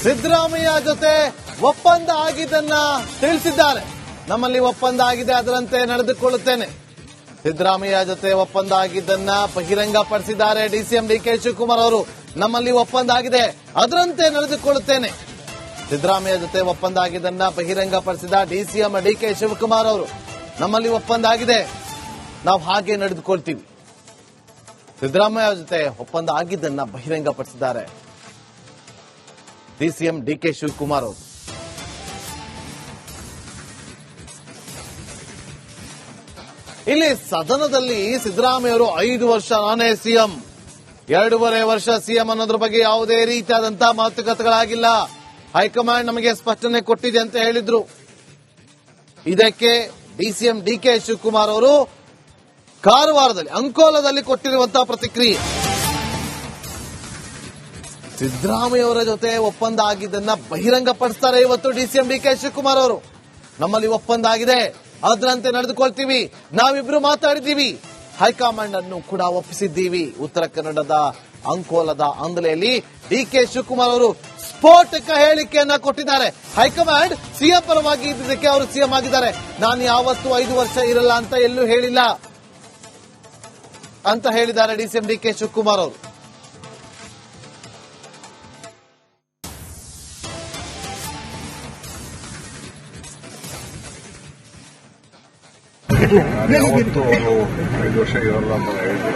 ಸಿದ್ದರಾಮಯ್ಯ ಜೊತೆ ಒಪ್ಪಂದ ಆಗಿದ್ದನ್ನ ತಿಳಿಸಿದ್ದಾರೆ. ನಮ್ಮಲ್ಲಿ ಒಪ್ಪಂದ ಆಗಿದೆ, ಅದರಂತೆ ನಡೆದುಕೊಳ್ಳುತ್ತೇನೆ. ಸಿದ್ದರಾಮಯ್ಯ ಜೊತೆ ಒಪ್ಪಂದ ಆಗಿದ್ದನ್ನ ಬಹಿರಂಗಪಡಿಸಿದ್ದಾರೆ ಡಿಸಿಎಂ ಡಿಕೆ ಶಿವಕುಮಾರ್ ಅವರು. ನಮ್ಮಲ್ಲಿ ಒಪ್ಪಂದ ಆಗಿದೆ, ಅದರಂತೆ ನಡೆದುಕೊಳ್ಳುತ್ತೇನೆ. ಸಿದ್ದರಾಮಯ್ಯ ಜೊತೆ ಒಪ್ಪಂದ ಆಗಿದ್ದನ್ನ ಬಹಿರಂಗಪಡಿಸಿದ ಡಿಸಿಎಂ ಡಿಕೆ ಶಿವಕುಮಾರ್ ಅವರು. ನಮ್ಮಲ್ಲಿ ಒಪ್ಪಂದ ಆಗಿದೆ, ನಾವು ಹಾಗೆ ನಡೆದುಕೊಳ್ತೀವಿ. ಸಿದ್ದರಾಮಯ್ಯ ಜೊತೆ ಒಪ್ಪಂದ ಆಗಿದ್ದನ್ನ ಬಹಿರಂಗಪಡಿಸಿದ್ದಾರೆ ಡಿಸಿಎಂ ಡಿಕೆ ಶಿವಕುಮಾರ್ ಅವರು. ಇಲ್ಲಿ ಸದನದಲ್ಲಿ ಸಿದ್ದರಾಮಯ್ಯ ಅವರು 5 ವರ್ಷ ನಾನೇ ಸಿಎಂ, 2.5 ವರ್ಷ ಸಿಎಂ ಅನ್ನೋದ್ರ ಬಗ್ಗೆ ಯಾವುದೇ ರೀತಿಯಾದಂತಹ ಮಾತುಕತೆಗಳಾಗಿಲ್ಲ. ಹೈಕಮಾಂಡ್ ನಮಗೆ ಸ್ಪಷ್ಟನೆ ಕೊಟ್ಟಿದೆ ಅಂತ ಹೇಳಿದ್ರು. ಇದಕ್ಕೆ ಡಿಸಿಎಂ ಡಿಕೆ ಶಿವಕುಮಾರ್ ಅವರು ಕಾರವಾರದಲ್ಲಿ ಅಂಕೋಲದಲ್ಲಿ ಕೊಟ್ಟಿರುವಂತಹ ಪ್ರತಿಕ್ರಿಯೆ. ಸಿದ್ದರಾಮಯ್ಯ ಅವರ ಜೊತೆ ಒಪ್ಪಂದ ಆಗಿದ್ದನ್ನ ಬಹಿರಂಗಪಡಿಸ್ತಾರೆ ಇವತ್ತು ಡಿಸಿಎಂ ಡಿಕೆ ಶಿವಕುಮಾರ್ ಅವರು. ನಮ್ಮಲ್ಲಿ ಒಪ್ಪಂದ ಆಗಿದೆ, ಅದರಂತೆ ನಡೆದುಕೊಳ್ತೀವಿ. ನಾವಿಬ್ರು ಮಾತಾಡಿದ್ದೀವಿ, ಹೈಕಮಾಂಡ್ ಅನ್ನು ಕೂಡ ಒಪ್ಪಿಸಿದ್ದೀವಿ. ಉತ್ತರ ಕನ್ನಡದ ಅಂಕೋಲದ ಅಂದಲೆಯಲ್ಲಿ ಡಿಕೆ ಶಿವಕುಮಾರ್ ಅವರು ಸ್ಫೋಟಕ ಹೇಳಿಕೆಯನ್ನ ಕೊಟ್ಟಿದ್ದಾರೆ. ಹೈಕಮಾಂಡ್ ಸಿಎಂ ಪರವಾಗಿ ಇದ್ದಕ್ಕೆ ಅವರು ಸಿಎಂ ಆಗಿದ್ದಾರೆ. ನಾನು ಯಾವತ್ತೂ 5 ವರ್ಷ ಇರಲ್ಲ ಅಂತ ಎಲ್ಲೂ ಹೇಳಿಲ್ಲ ಅಂತ ಹೇಳಿದ್ದಾರೆ ಡಿಸಿಎಂ ಡಿಕೆ ಶಿವಕುಮಾರ್ ಅವರು. ಯಾವತ್ತು ಅವರು 5 ವರ್ಷ ಇರಲ್ಲ ಅಂತ ಹೇಳಿದ್ರು.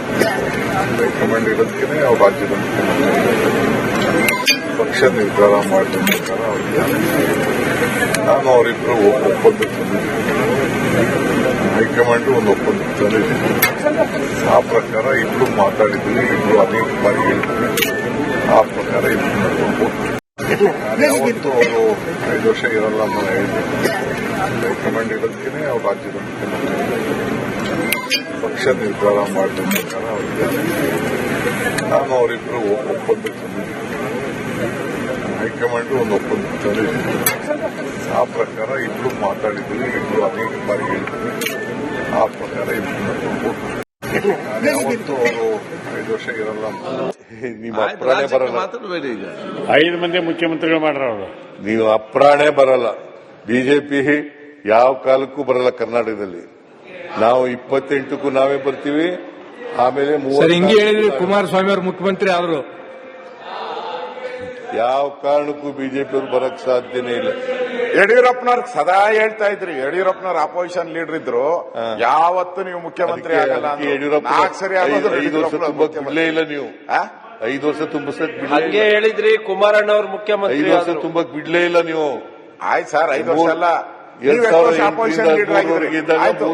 ಹೈಕಮಾಂಡ್ ಇರೋದಕ್ಕೆ ಅವ್ರು ರಾಜ್ಯದ ಪಕ್ಷ ನಿರ್ಧಾರ ಮಾಡಿದ ಪ್ರಕಾರ ಅವ್ರಿಗೆ ನಾನು ಅವರಿಬ್ಬರು ಒಪ್ಪಂದ ಹೈಕಮಾಂಡ್ ಒಂದು ಒಪ್ಪಂದ ತಂದಿದ್ದೀನಿ. ಆ ಪ್ರಕಾರ ಇಬ್ರು ಮಾತಾಡಿದ್ವಿ, ಇಬ್ರು ಅನೇಕ ಬಾರಿ ಹೇಳಿದ್ವಿ. ಆ ಪ್ರಕಾರ ಇಬ್ರು ನಡ್ಕೊಂಡು ಯಾವತ್ತು ಅವರು 5 ವರ್ಷ ಇರಲ್ಲ ಅಂತ ಹೇಳಿದ್ರು. ಹೈಕಮಾಂಡ್ ಇರೋದಕ್ಕೆ ಅವ್ರು ರಾಜ್ಯದ ಪಕ್ಷ ನಿರ್ಧಾರ ಮಾಡಿದ ಪ್ರಕಾರ ಅವ್ರಿಗೆ ನಾನು ಅವರಿಬ್ಬರು ಒಪ್ಪಂದ ತಂದಿದ್ದೀನಿ. ಹೈಕಮಾಂಡ್ ಒಂದು ಒಪ್ಪಂದ ತಂದಿದ್ದೀನಿ. ಆ ಪ್ರಕಾರ ಇಬ್ರು ಮಾತಾಡಿದ್ವಿ, ಇಬ್ರು ಅನೇಕ ಬಾರಿ ಹೇಳಿದ್ವಿ. ಆ ಪ್ರಕಾರ ಇಬ್ರು ನಡ್ಕೊಂಡು ಯಾವತ್ತು ಅವರು 5 ವರ್ಷ ಇರಲ್ಲ ಅಂತ ನಿಮ್ಮ ಅಪ್ರಾಣೆ ಬರಲ್ಲ. 5 ಮಂದಿ ಮುಖ್ಯಮಂತ್ರಿಗಳು ಮಾಡ್ರ ಅವರು. ನೀವು ಅಪ್ರಾಣೆ ಬರಲ್ಲ. ಬಿಜೆಪಿ ಯಾವ ಕಾಲಕ್ಕೂ ಬರಲ್ಲ ಕರ್ನಾಟಕದಲ್ಲಿ. ನಾವು 28ಕ್ಕೂ ನಾವೇ ಬರ್ತೀವಿ. ಆಮೇಲೆ ಹಿಂಗೆ ಹೇಳಿದ್ರಿ ಕುಮಾರಸ್ವಾಮಿ ಅವರು ಮುಖ್ಯಮಂತ್ರಿ ಆದ್ರು. ಯಾವ ಕಾರಣಕ್ಕೂ ಬಿಜೆಪಿ ಅವರು ಬರಕ್ ಸಾಧ್ಯನೇ ಇಲ್ಲ. ಯಡಿಯೂರಪ್ಪನವ್ರು ಸದಾ ಹೇಳ್ತಾ ಇದ್ರಿ, ಯಡಿಯೂರಪ್ಪನವ್ರ ಅಪೋಸಿಷನ್ ಲೀಡರ್ ಇದ್ರು, ಯಾವತ್ತು ನೀವು ಮುಖ್ಯಮಂತ್ರಿ ಆಗಲ್ಲ. ಯಡಿಯೂರಪ್ಪ 5 ವರ್ಷ ತುಂಬಕ್ ಬಿಡ್ಲೇ ಇಲ್ಲ. ನೀವು 5 ವರ್ಷ ತುಂಬಿಸಕ್ ಹಂಗೆ ಹೇಳಿದ್ರಿ. ಕುಮಾರಣ್ಣ ಅವ್ರ ಮುಖ್ಯಮಂತ್ರಿ 5 ವರ್ಷ ತುಂಬಕ್ ಬಿಡ್ಲೇ ಇಲ್ಲ ನೀವು. ಆಯ್ತು ಸರ್, 5 ವರ್ಷ ಅಲ್ಲ, 2008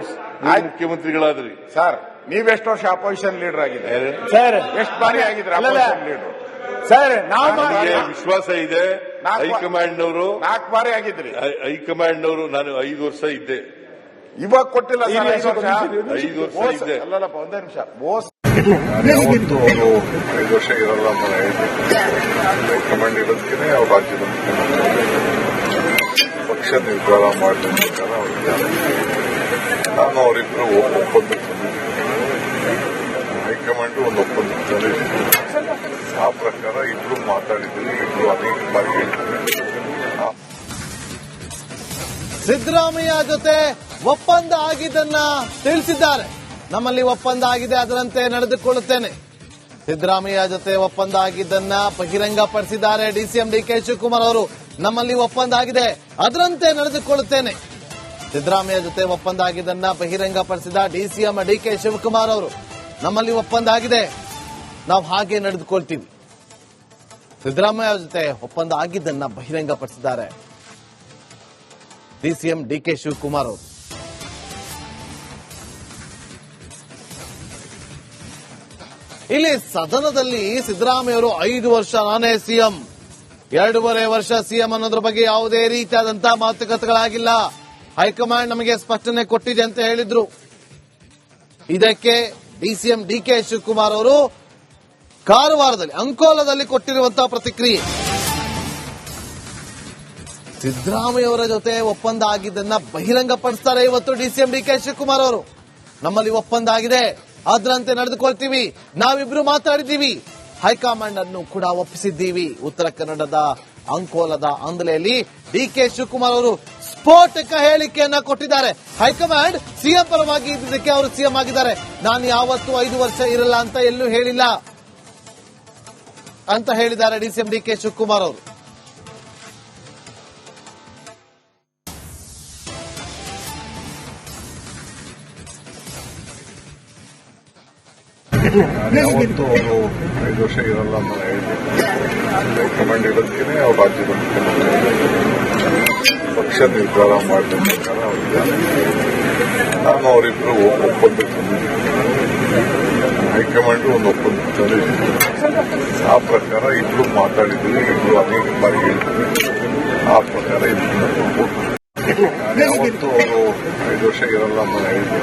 ಮುಖ್ಯಮಂತ್ರಿಗಳಾದ್ರಿ ಸರ್. ನೀವೆಷ್ಟು ವರ್ಷ ಅಪೋಸಿಷನ್ ಲೀಡರ್ ಆಗಿದ್ರೆ ಸರ್? ಎಷ್ಟು ಬಾರಿ ಆಗಿದ್ರೆ ಅಪೋಸಿಷನ್ ಲೀಡರ್ ಸರ್? ವಿಶ್ವಾಸ ಇದೆ ಹೈಕಮಾಂಡ್ ಅವರು. 4 ಬಾರಿ ಆಗಿದ್ರಿ ಹೈಕಮಾಂಡ್ ಅವರು. ನಾನು 5 ವರ್ಷ ಇದ್ದೆ, ಇವಾಗ ಕೊಟ್ಟಿಲ್ಲ ಸರ್. 5 ವರ್ಷ ಇದ್ದೆ. ಅಲ್ಲಲ್ಲಪ್ಪ, ಒಂದೇ ನಿಮಿಷ. ಯಾವತ್ತು ಅವರು 5 ವರ್ಷ ಇರಲ್ಲ ಅಂತ ಹೇಳಿದ್ರು. ಹೈಕಮಾಂಡ್ ಇರೋದಕ್ಕೆ ಅವ್ರು ರಾಜ್ಯದ ಪಕ್ಷ ನಿರ್ಧಾರ ಮಾಡಿದ ಪ್ರಕಾರ ಅವ್ರಿಗೆ ನಾನು ಅವರಿಬ್ಬರು ಒಪ್ಪಂದ ತಂದಿದ್ದೀನಿ. ಹೈಕಮಾಂಡ್ ಒಂದು ಒಪ್ಪಂದ ತಂದಿದ್ದೀನಿ. ಆ ಪ್ರಕಾರ ಇಬ್ರು ಮಾತಾಡಿದ್ವಿ, ಇಬ್ರು ಅನೇಕ ಬಾರಿ ಹೇಳಿದ್ವಿ. ಸಿದ್ದರಾಮಯ್ಯ ಜೊತೆ ಒಪ್ಪಂದ ಆಗಿದ್ದನ್ನ ತಿಳಿಸಿದ್ದಾರೆ. ನಮ್ಮಲ್ಲಿ ಒಪ್ಪಂದ ಆಗಿದೆ, ಅದರಂತೆ ನಡೆದುಕೊಳ್ಳುತ್ತೇನೆ. ಸಿದ್ದರಾಮಯ್ಯ ಜೊತೆ ಒಪ್ಪಂದ ಆಗಿದ್ದನ್ನ ಬಹಿರಂಗಪಡಿಸಿದ್ದಾರೆ ಡಿಸಿಎಂ ಡಿಕೆ ಶಿವಕುಮಾರ್ ಅವರು. ನಮ್ಮಲ್ಲಿ ಒಪ್ಪಂದ ಆಗಿದೆ, ಅದರಂತೆ ನಡೆದುಕೊಳ್ಳುತ್ತೇನೆ. ಸಿದ್ದರಾಮಯ್ಯ ಜೊತೆ ಒಪ್ಪಂದ ಆಗಿದ್ದನ್ನ ಬಹಿರಂಗಪಡಿಸಿದ ಡಿಸಿಎಂ ಡಿಕೆ ಶಿವಕುಮಾರ್ ಅವರು. ನಮ್ಮಲ್ಲಿ ಒಪ್ಪಂದ ಆಗಿದೆ, ನಾವು ಹಾಗೆ ನಡೆದುಕೊಳ್ತೀವಿ. ಸಿದ್ದರಾಮಯ್ಯ ಜೊತೆ ಒಪ್ಪಂದ ಆಗಿದ್ದನ್ನ ಬಹಿರಂಗಪಡಿಸಿದ್ದಾರೆ ಡಿಸಿಎಂ ಡಿಕೆ ಶಿವಕುಮಾರ್ ಅವರು. ಇಲ್ಲಿ ಸದನದಲ್ಲಿ ಸಿದ್ದರಾಮಯ್ಯ ಅವರು 5 ವರ್ಷ ನಾನೇ ಸಿಎಂ, 2.5 ವರ್ಷ ಸಿಎಂ ಅನ್ನೋದ್ರ ಬಗ್ಗೆ ಯಾವುದೇ ರೀತಿಯಾದಂತಹ ಮಾತುಕತೆಗಳಾಗಿಲ್ಲ. ಹೈಕಮಾಂಡ್ ನಮಗೆ ಸ್ಪಷ್ಟನೆ ಕೊಟ್ಟಿದೆ ಅಂತ ಹೇಳಿದ್ರು. ಇದಕ್ಕೆ ಡಿಸಿಎಂ ಡಿಕೆ ಶಿವಕುಮಾರ್ ಅವರು ಕಾರವಾರದಲ್ಲಿ ಅಂಕೋಲದಲ್ಲಿ ಕೊಟ್ಟಿರುವಂತಹ ಪ್ರತಿಕ್ರಿಯೆ. ಸಿದ್ದರಾಮಯ್ಯ ಅವರ ಜೊತೆ ಒಪ್ಪಂದ ಆಗಿದ್ದನ್ನ ಬಹಿರಂಗಪಡಿಸ್ತಾರೆ ಇವತ್ತು ಡಿಸಿಎಂ ಡಿಕೆ ಶಿವಕುಮಾರ್ ಅವರು. ನಮ್ಮಲ್ಲಿ ಒಪ್ಪಂದ ಆಗಿದೆ, ಅದರಂತೆ ನಡೆದುಕೊಳ್ತೀವಿ. ನಾವಿಬ್ರು ಮಾತಾಡಿದ್ದೀವಿ, ಹೈಕಮಾಂಡ್ ಅನ್ನು ಕೂಡ ಒಪ್ಪಿಸಿದ್ದೀವಿ. ಉತ್ತರ ಕನ್ನಡದ ಅಂಕೋಲದ ಅಂದಲೆಯಲ್ಲಿ ಡಿಕೆ ಶಿವಕುಮಾರ್ ಅವರು ಸ್ಫೋಟಕ ಹೇಳಿಕೆಯನ್ನ ಕೊಟ್ಟಿದ್ದಾರೆ. ಹೈಕಮಾಂಡ್ ಸಿಎಂ ಪರವಾಗಿ ಇದ್ದಿದ್ದಕ್ಕೆ ಅವರು ಸಿಎಂ ಆಗಿದ್ದಾರೆ. ನಾನು ಯಾವತ್ತೂ 5 ವರ್ಷ ಇರಲ್ಲ ಅಂತ ಎಲ್ಲೂ ಹೇಳಿಲ್ಲ ಅಂತ ಹೇಳಿದ್ದಾರೆ ಡಿಸಿಎಂ ಡಿಕೆ ಶಿವಕುಮಾರ್ ಅವರು. ಯಾವತ್ತೂ ಅವರು 5 ವರ್ಷ ಇರಲ್ಲ ಅಂತ ಹೇಳಿದ್ರು. ಹೈಕಮಾಂಡ್ ಇರೋದಕ್ಕೆ ಅವ್ರು ರಾಜ್ಯದ ಮುಖ್ಯಮಂತ್ರಿ ಪಕ್ಷ ನಿರ್ಧಾರ ಮಾಡಿದ ಪ್ರಕಾರ ಅವರಿದ್ದಾರೆ. ನಾನು ಅವರಿಬ್ಬರು ಒಪ್ಪಂದಕ್ಕೆ ಹೈಕಮಾಂಡ್ ಒಂದು ಒಪ್ಪಂದ ತಂದಿದ್ದೀವಿ. ಆ ಪ್ರಕಾರ ಇಬ್ರು ಮಾತಾಡಿದ್ದೀವಿ, ಇಬ್ರು ಅನೇಕ ಬಾರಿ ಹೇಳಿದ್ದೀವಿ. ಆ ಪ್ರಕಾರ ಯಾವತ್ತೂ ಅವರು 5 ವರ್ಷ ಇರಲ್ಲ ಅಂತ ಹೇಳಿದ್ರು.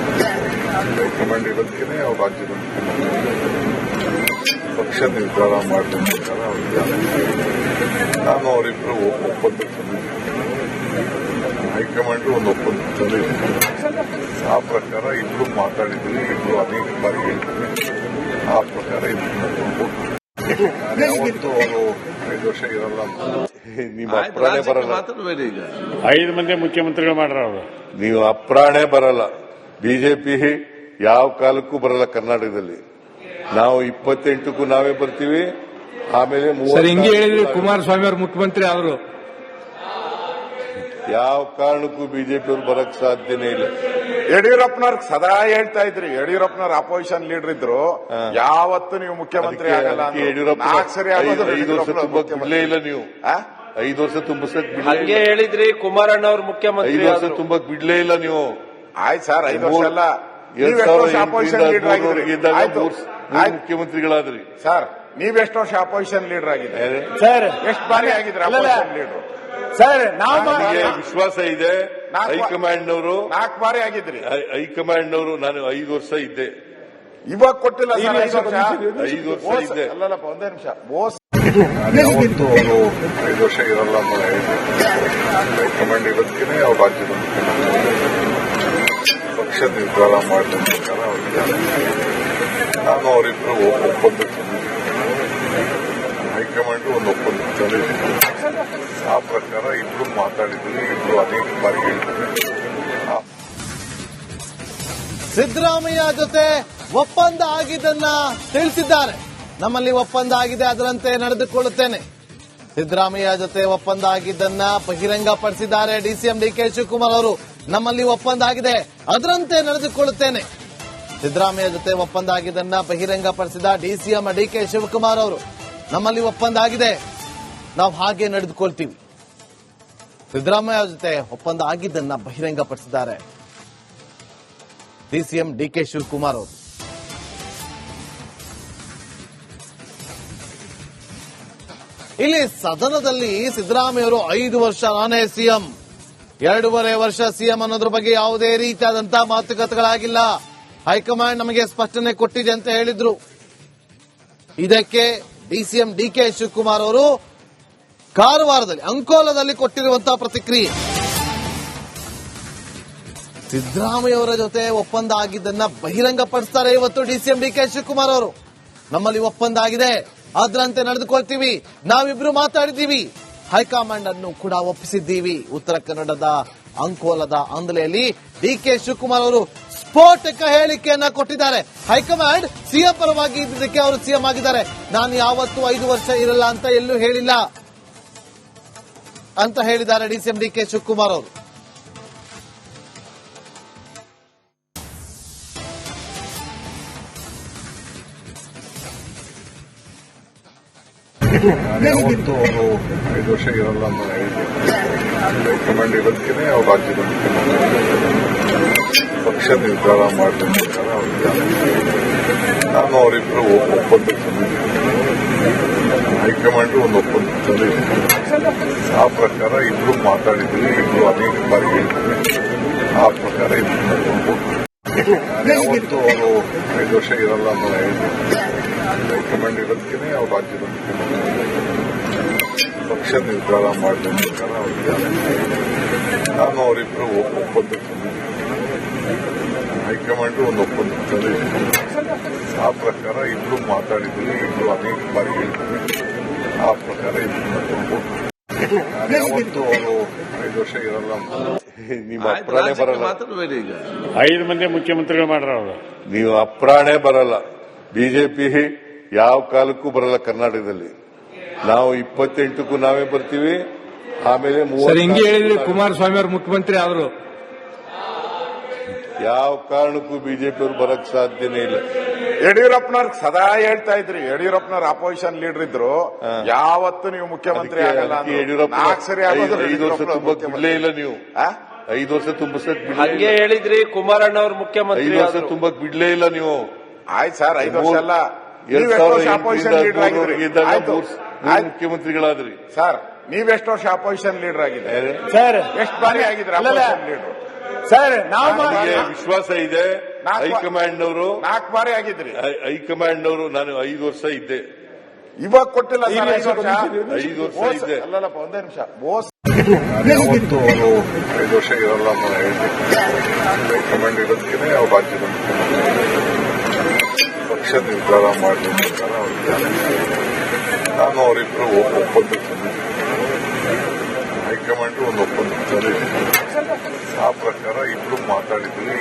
ಹೈಕಮಾಂಡ್ ಇರೋದಕ್ಕೆ ಅವ್ರು ರಾಜ್ಯದ ಮುಖ್ಯಮಂತ್ರಿ ಪಕ್ಷ ನಿರ್ಧಾರ ಮಾಡಿದ ಪ್ರಕಾರ ಅವರಿದ್ದಾರೆ. ನಾನು ಅವರಿಬ್ಬರು ಒಪ್ಪಂದಕ್ಕೆ ಹೈಕಮಾಂಡ್ ಒಂದು ಒಪ್ಪಂದ ತಂದಿದ್ದೀವಿ. ಆ ಪ್ರಕಾರ ಇಬ್ರು ಮಾತಾಡಿದ್ದೀವಿ, ಇಬ್ರು ಅನೇಕ ಬಾರಿ ಹೇಳಿದ್ದೀವಿ. ಆ ಪ್ರಕಾರ ಯಾವತ್ತೂ ಅವರು 5 ವರ್ಷ ಇರಲ್ಲ ಅಂತ ನಿಮ್ಮ ಅಪ್ರಾಣೆ ಬರಲ್ಲ. 5 ಮಂದಿ ಮುಖ್ಯಮಂತ್ರಿಗಳು ಮಾಡ್ರ ಅವರು. ನೀವು ಅಪ್ರಾಣೆ ಬರಲ್ಲ. ಬಿಜೆಪಿ ಯಾವ ಕಾಲಕ್ಕೂ ಬರಲ್ಲ ಕರ್ನಾಟಕದಲ್ಲಿ. ನಾವು 28ಕ್ಕೂ ನಾವೇ ಬರ್ತೀವಿ. ಆಮೇಲೆ ಸರ್ ಹಿಂಗೆ ಹೇಳಿದ್ರಿ ಕುಮಾರಸ್ವಾಮಿ ಅವರು ಮುಖ್ಯಮಂತ್ರಿ ಆದ್ರು. ಯಾವ ಕಾರಣಕ್ಕೂ ಬಿಜೆಪಿ ಅವರು ಬರಕ್ ಸಾಧ್ಯನೇ ಇಲ್ಲ. ಯಡಿಯೂರಪ್ಪನವ್ರಿಗೆ ಸದಾ ಹೇಳ್ತಾ ಇದ್ರಿ, ಯಡಿಯೂರಪ್ಪನವ್ರ ಅಪೋಸಿಷನ್ ಲೀಡರ್ ಇದ್ರು, ಯಾವತ್ತು ನೀವು ಮುಖ್ಯಮಂತ್ರಿ ಆಗಲ್ಲ. ಯಡಿಯೂರಪ್ಪ 5 ವರ್ಷ ತುಂಬಕ್ ಬಿಡ್ಲೇ ಇಲ್ಲ. ನೀವು 5 ವರ್ಷ ತುಂಬಿಸಕ್ ಹಂಗೆ ಹೇಳಿದ್ರಿ ಕುಮಾರಣ್ಣವ್ರ ಮುಖ್ಯಮಂತ್ರಿ 5 ವರ್ಷ ತುಂಬಕ್ ಬಿಡ್ಲೇ ಇಲ್ಲ ನೀವು. ಆಯ್ತು ಸರ್, 5 ವರ್ಷ ಅಲ್ಲ, 2008 ಮುಖ್ಯಮಂತ್ರಿಗಳಾದ್ರಿ ಸರ್. ನೀವೆಷ್ಟು ವರ್ಷ ಅಪೋಸಿಷನ್ ಲೀಡರ್ ಆಗಿದ್ರಿ ಸರ್? ಎಷ್ಟು ಬಾರಿ ಆಗಿದ್ರಿ ಅಪೋಸಿಷನ್ ಲೀಡರ್ ಸರ್ ನನಗೆ ವಿಶ್ವಾಸ ಇದೆ ಹೈಕಮಾಂಡ್ನವರು 4 ಬಾರಿ ಆಗಿದ್ರಿ. ಹೈಕಮಾಂಡ್ನವರು ನಾನು 5 ವರ್ಷ ಇದ್ದೆ. ಇವಾಗ ಕೊಟ್ಟಿಲ್ಲ ಸರ್ 5 ವರ್ಷ. 5 ವರ್ಷ ಇದ್ದೆ. ಅಲ್ಲಲ್ಲಪ್ಪ, ಒಂದೇ ನಿಮಿಷ. ಯಾವತ್ತೂ ಅವರು 5 ವರ್ಷ ಇರಲ್ಲ ಅಂತ ಹೇಳಿದ್ರು. ಹೈಕಮಾಂಡ್ ಇರೋದಕ್ಕೆ ಅವ್ರು ರಾಜ್ಯದ ಮುಖ್ಯಮಂತ್ರಿ ಪಕ್ಷ ನಿರ್ಧಾರ ಮಾಡಿದ ಪ್ರಕಾರ ಅವರಿದ್ದಾರೆ. ನಾನು ಅವರಿಬ್ಬರು ಒಪ್ಪಂದಕ್ಕೆ ಹೈಕಮಾಂಡ್ ಒಂದು ಒಪ್ಪಂದ ತಂದಿದ್ದೀವಿ. ಆ ಪ್ರಕಾರ ಇಬ್ರು ಮಾತಾಡಿದ್ದೀವಿ, ಇಬ್ರು ಅನೇಕ ಬಾರಿ ಹೇಳಿದ್ದೀವಿ. ಸಿದ್ದರಾಮಯ್ಯ ಜೊತೆ ಒಪ್ಪಂದ ಆಗಿದ್ದನ್ನ ತಿಳಿಸಿದ್ದಾರೆ. ನಮ್ಮಲ್ಲಿ ಒಪ್ಪಂದ ಆಗಿದೆ, ಅದರಂತೆ ನಡೆದುಕೊಳ್ಳುತ್ತೇನೆ. ಸಿದ್ದರಾಮಯ್ಯ ಜೊತೆ ಒಪ್ಪಂದ ಆಗಿದ್ದನ್ನ ಬಹಿರಂಗಪಡಿಸಿದ್ದಾರೆ ಡಿಸಿಎಂ ಡಿಕೆ ಶಿವಕುಮಾರ್ ಅವರು. ನಮ್ಮಲ್ಲಿ ಒಪ್ಪಂದ ಆಗಿದೆ, ಅದರಂತೆ ನಡೆದುಕೊಳ್ಳುತ್ತೇನೆ. ಸಿದ್ದರಾಮಯ್ಯ ಜೊತೆ ಒಪ್ಪಂದ ಆಗಿದ್ದನ್ನ ಬಹಿರಂಗಪಡಿಸಿದ ಡಿಸಿಎಂ ಡಿಕೆ ಶಿವಕುಮಾರ್ ಅವರು. ನಮ್ಮಲ್ಲಿ ಒಪ್ಪಂದ ಆಗಿದೆ, ನಾವು ಹಾಗೆ ನಡೆದುಕೊಳ್ತೀವಿ. ಸಿದ್ದರಾಮಯ್ಯ ಜೊತೆ ಒಪ್ಪಂದ ಆಗಿದ್ದನ್ನ ಬಹಿರಂಗಪಡಿಸಿದ್ದಾರೆ ಡಿಸಿಎಂ ಡಿಕೆ ಶಿವಕುಮಾರ್ ಅವರು. ಇಲ್ಲಿ ಸದನದಲ್ಲಿ ಸಿದ್ದರಾಮಯ್ಯ ಅವರು 5 ವರ್ಷ ನಾನೇ ಸಿಎಂ, 2.5 ವರ್ಷ ಸಿಎಂ ಅನ್ನೋದ್ರ ಬಗ್ಗೆ ಯಾವುದೇ ರೀತಿಯಾದಂತಹ ಮಾತುಕತೆಗಳಾಗಿಲ್ಲ. ಹೈಕಮಾಂಡ್ ನಮಗೆ ಸ್ಪಷ್ಟನೆ ಕೊಟ್ಟಿದೆ ಅಂತ ಹೇಳಿದ್ರು. ಇದಕ್ಕೆ ಡಿಸಿಎಂ ಡಿಕೆ ಶಿವಕುಮಾರ್ ಅವರು ಕಾರವಾರದಲ್ಲಿ ಅಂಕೋಲದಲ್ಲಿ ಕೊಟ್ಟಿರುವಂತಹ ಪ್ರತಿಕ್ರಿಯೆ. ಸಿದ್ದರಾಮಯ್ಯ ಅವರ ಜೊತೆ ಒಪ್ಪಂದ ಆಗಿದ್ದನ್ನ ಬಹಿರಂಗಪಡಿಸ್ತಾರೆ ಇವತ್ತು ಡಿಸಿಎಂ ಡಿಕೆ ಶಿವಕುಮಾರ್ ಅವರು. ನಮ್ಮಲ್ಲಿ ಒಪ್ಪಂದ ಆಗಿದೆ, ಅದರಂತೆ ನಡೆದುಕೊಳ್ತೀವಿ. ನಾವಿಬ್ರು ಮಾತಾಡಿದ್ದೀವಿ, ಹೈಕಮಾಂಡ್ ಅನ್ನು ಕೂಡ ಒಪ್ಪಿಸಿದ್ದೀವಿ. ಉತ್ತರ ಕನ್ನಡದ ಅಂಕೋಲದ ಅಂದಲೆಯಲ್ಲಿ ಡಿಕೆ ಶಿವಕುಮಾರ್ ಅವರು ಸ್ಫೋಟಕ ಹೇಳಿಕೆಯನ್ನ ಕೊಟ್ಟಿದ್ದಾರೆ. ಹೈಕಮಾಂಡ್ ಸಿಎಂ ಪರವಾಗಿ ಇದ್ದಿದ್ದಕ್ಕೆ ಅವರು ಸಿಎಂ ಆಗಿದ್ದಾರೆ. ನಾನು ಯಾವತ್ತೂ 5 ವರ್ಷ ಇರಲ್ಲ ಅಂತ ಎಲ್ಲೂ ಹೇಳಿಲ್ಲ ಅಂತ ಹೇಳಿದ್ದಾರೆ ಡಿಸಿಎಂ ಡಿಕೆ ಶಿವಕುಮಾರ್ ಅವರು. ಯಾವತ್ತೂ ಅವರು 5 ವರ್ಷ ಇರಲ್ಲ ಅಂತ ಹೇಳಿದ್ರು. ಹೈಕಮಾಂಡ್ ಇರೋದಕ್ಕೆ ಅವ್ರು ರಾಜ್ಯದ ಮುಖ್ಯಮಂತ್ರಿ ಪಕ್ಷ ನಿರ್ಧಾರ ಮಾಡಿದ ಪ್ರಕಾರ ಅವರಿದ್ದಾರೆ. ನಾನು ಅವರಿಬ್ಬರು ಒಪ್ಪಂದಕ್ಕೆ ಹೈಕಮಾಂಡ್ ಒಂದು ಒಪ್ಪಂದ ತಂದಿದ್ದೀವಿ. ಆ ಪ್ರಕಾರ ಇಬ್ರು ಮಾತಾಡಿದ್ದೀವಿ, ಇಬ್ರು ಅನೇಕ ಬಾರಿ ಹೇಳಿದ್ದೀವಿ. ಆ ಪ್ರಕಾರ ಯಾವತ್ತೂ ಅವರು 5 ವರ್ಷ ಇರಲ್ಲ ಅಂತ ಹೇಳಿದ್ರು. ಹೈಕಮಾಂಡ್ ಇರೋದಕ್ಕೆ ಅವ್ರು ರಾಜ್ಯದ ಮುಖ್ಯಮಂತ್ರಿ ಪಕ್ಷ ನಿರ್ಧಾರ ಮಾಡಿದ ಪ್ರಕಾರ ಅವರಿದ್ದಾರೆ. ನಾನು ಅವರಿಬ್ಬರು ಒಪ್ಪಂದಕ್ಕೆ ಹೈಕಮಾಂಡ್ ಒಂದು ಒಪ್ಪಂದ ತಂದಿದೆ. ಆ ಪ್ರಕಾರ ಇಬ್ರು ಮಾತಾಡಿದ್ವಿ, ಇಬ್ರು ಅನೇಕ ಬಾರಿ ಹೇಳಿದ್ವಿ. ಆ ಪ್ರಕಾರ ಇಬ್ರು ಮಾಡ್ಕೊಂಡು ಯಾವತ್ತು ಅವರು 5 ವರ್ಷ ಇರಲ್ಲ ಅಂತ. ನಿಮ್ಮ ಅಪ್ರಾಣೆ ಬರಲ್ಲ. ಮಾತಾಡಬೇಡಿ ಈಗ. 5 ಮಂದಿ ಮುಖ್ಯಮಂತ್ರಿಗಳು ಮಾಡ್ರ ಅವರು. ನೀವು ಅಪ್ರಾಣೆ ಬರಲ್ಲ. ಬಿಜೆಪಿ ಯಾವ ಕಾಲಕ್ಕೂ ಬರಲ್ಲ ಕರ್ನಾಟಕದಲ್ಲಿ. ನಾವು 28ಕ್ಕೂ ನಾವೇ ಬರ್ತೀವಿ. ಆಮೇಲೆ ಸರ್ ಹಿಂಗೆ ಹೇಳಿದ್ರಿ ಕುಮಾರಸ್ವಾಮಿ ಅವರು ಮುಖ್ಯಮಂತ್ರಿ ಆದ್ರು. ಯಾವ ಕಾರಣಕ್ಕೂ ಬಿಜೆಪಿ ಅವರು ಬರಕ್ ಸಾಧ್ಯನೇ ಇಲ್ಲ. ಯಡಿಯೂರಪ್ಪನವ್ರಿಗೆ ಸದಾ ಹೇಳ್ತಾ ಇದ್ರಿ, ಯಡಿಯೂರಪ್ಪನವ್ರ ಅಪೋಸಿಷನ್ ಲೀಡರ್ ಇದ್ರು, ಯಾವತ್ತು ನೀವು ಮುಖ್ಯಮಂತ್ರಿ ಆಗಲ್ಲ ಅದಕ್ಕೆ ಯಡಿಯೂರಪ್ಪ 4 ಸರಿ ಆಗೋದು 5 ವರ್ಷ ತುಂಬಕ್ ಬಿಡ್ಲೇ ಇಲ್ಲ ನೀವು. 5 ವರ್ಷ ತುಂಬಿಸಕ್ ಹಂಗೆ ಹೇಳಿದ್ರಿ ಕುಮಾರಣ್ಣ ಅವ್ರ ಮುಖ್ಯಮಂತ್ರಿ 5 ವರ್ಷ ಆದ್ರು. ತುಂಬಕ್ ಬಿಡ್ಲೇ ಇಲ್ಲ ನೀವು. ಆಯ್ತು ಸರ್, 5 ವರ್ಷ ಅಲ್ಲ, 2008 ಅಪೋಸಿಷನ್ ಲೀಡರ್ ಆಗಿದ್ರಿ. ಆಯ್ತು ಮುಖ್ಯಮಂತ್ರಿಗಳಾದ್ರಿ ಸರ್, ನೀವೆಷ್ಟು ವರ್ಷ ಅಪೋಸಿಷನ್ ಲೀಡರ್ ಆಗಿದ್ರಿ? ಸರ್ ಎಷ್ಟು ಬಾರಿ ಆಗಿದ್ರಿ ಅಪೋಸಿಷನ್ ಲೀಡರ್? ಸರ್ ನಾವು ನನಗೆ ವಿಶ್ವಾಸ ಇದೆ. ಹೈಕಮಾಂಡ್ ಅವರು 4 ಬಾರಿ ಆಗಿದ್ರಿ. ಹೈಕಮಾಂಡ್ ಅವರು ನಾನು 5 ವರ್ಷ ಇದ್ದೆ. ಇವಾಗ ಕೊಟ್ಟಿಲ್ಲ ಸರ್ 5 ವರ್ಷ. 5 ವರ್ಷ ಇದ್ದೆ. ಅಲ್ಲಲ್ಲಪ್ಪ, ಒಂದೇ ನಿಮಿಷ. ಯಾವತ್ತು ಅವರು 5 ವರ್ಷ ಇರಲ್ಲ ಅಂತ ಹೇಳಿದ್ವಿ. ಹೈಕಮಾಂಡ್ ಇರೋದಕ್ಕೆ ಅವ್ರ ರಾಜ್ಯದ ಪಕ್ಷ ನಿರ್ಧಾರ ಮಾಡಿದ ಪ್ರಕಾರ ಅವ್ರಿಗೆ ನಾನು ಅವರಿಬ್ಬರು ಒಪ್ಪಂದ ತಂದಿದ್ದೆ. ಹೈಕಮಾಂಡ್ ಒಂದು ಒಪ್ಪಂದ ತಂದಿದೆ. ಆ ಪ್ರಕಾರ ಇಬ್ರು ಮಾತಾಡಿದ್ವಿ,